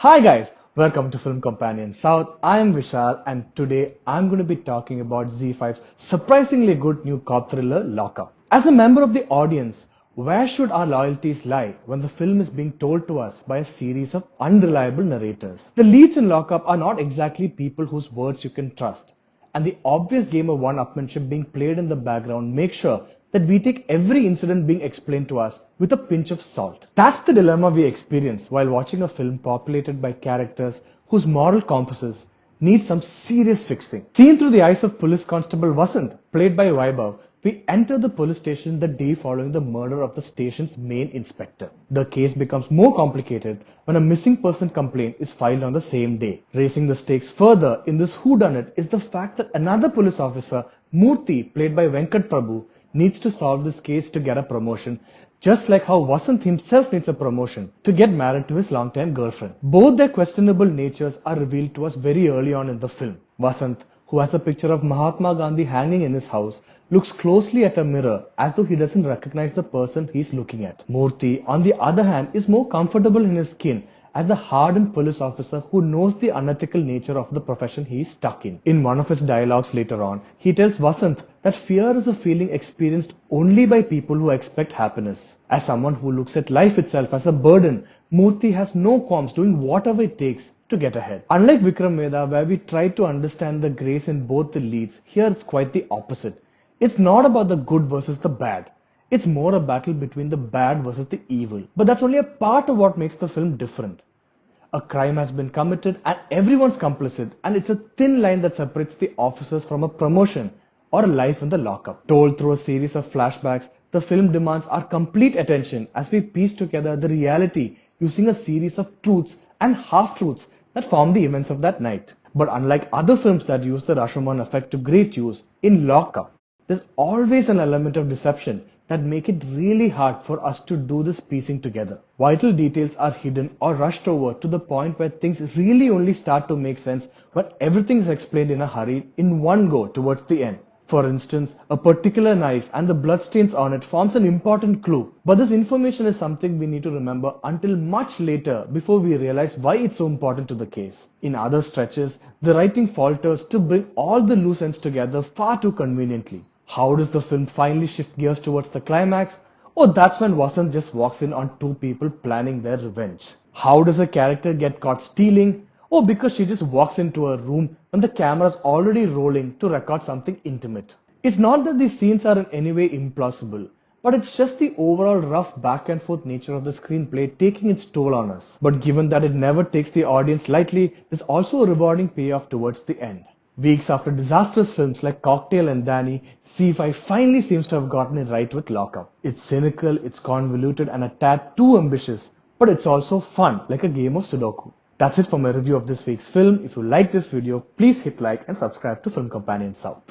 Hi guys, welcome to Film Companion South. I am Vishal and today I'm going to be talking about Z5's surprisingly good new cop thriller Lockup. As a member of the audience, where should our loyalties lie when the film is being told to us by a series of unreliable narrators? The leads in Lockup are not exactly people whose words you can trust, and the obvious game of one-upmanship being played in the background makes sure that we take every incident being explained to us with a pinch of salt. That's the dilemma we experience while watching a film populated by characters whose moral compasses need some serious fixing. Seen through the eyes of Police Constable Vasant, played by Vaibhav, we enter the police station the day following the murder of the station's main inspector. The case becomes more complicated when a missing person complaint is filed on the same day. Raising the stakes further in this whodunit is the fact that another police officer, Murthy, played by Venkat Prabhu, needs to solve this case to get a promotion, just like how Vasant himself needs a promotion to get married to his longtime girlfriend. Both their questionable natures are revealed to us very early on in the film. Vasant, who has a picture of Mahatma Gandhi hanging in his house, looks closely at a mirror as though he doesn't recognize the person he's looking at. Murthy, on the other hand, is more comfortable in his skin as the hardened police officer who knows the unethical nature of the profession he is stuck in. In one of his dialogues later on, he tells Vasant that fear is a feeling experienced only by people who expect happiness. As someone who looks at life itself as a burden, Murthy has no qualms doing whatever it takes to get ahead. Unlike Vikram Vedha, where we try to understand the grace in both the leads, here it's quite the opposite. It's not about the good versus the bad. It's more a battle between the bad versus the evil. But that's only a part of what makes the film different. A crime has been committed and everyone's complicit, and it's a thin line that separates the officers from a promotion or a life in the lockup. Told through a series of flashbacks, the film demands our complete attention as we piece together the reality using a series of truths and half-truths that form the events of that night. But unlike other films that use the Rashomon effect to great use, in Lockup, there's always an element of deception that make it really hard for us to do this piecing together. Vital details are hidden or rushed over to the point where things really only start to make sense when everything is explained in a hurry in one go towards the end. For instance, a particular knife and the bloodstains on it forms an important clue, but this information is something we need to remember until much later before we realize why it's so important to the case. In other stretches, the writing falters to bring all the loose ends together far too conveniently. How does the film finally shift gears towards the climax? Oh, that's when Vasant just walks in on two people planning their revenge. How does a character get caught stealing? Oh, because she just walks into a room when the camera's already rolling to record something intimate. It's not that these scenes are in any way implausible, but it's just the overall rough back and forth nature of the screenplay taking its toll on us. But given that it never takes the audience lightly, there's also a rewarding payoff towards the end. Weeks after disastrous films like Cocktail and Danny, Z5 finally seems to have gotten it right with Lockup. It's cynical, it's convoluted and a tad too ambitious, but it's also fun, like a game of Sudoku. That's it for my review of this week's film. If you like this video, please hit like and subscribe to Film Companion South.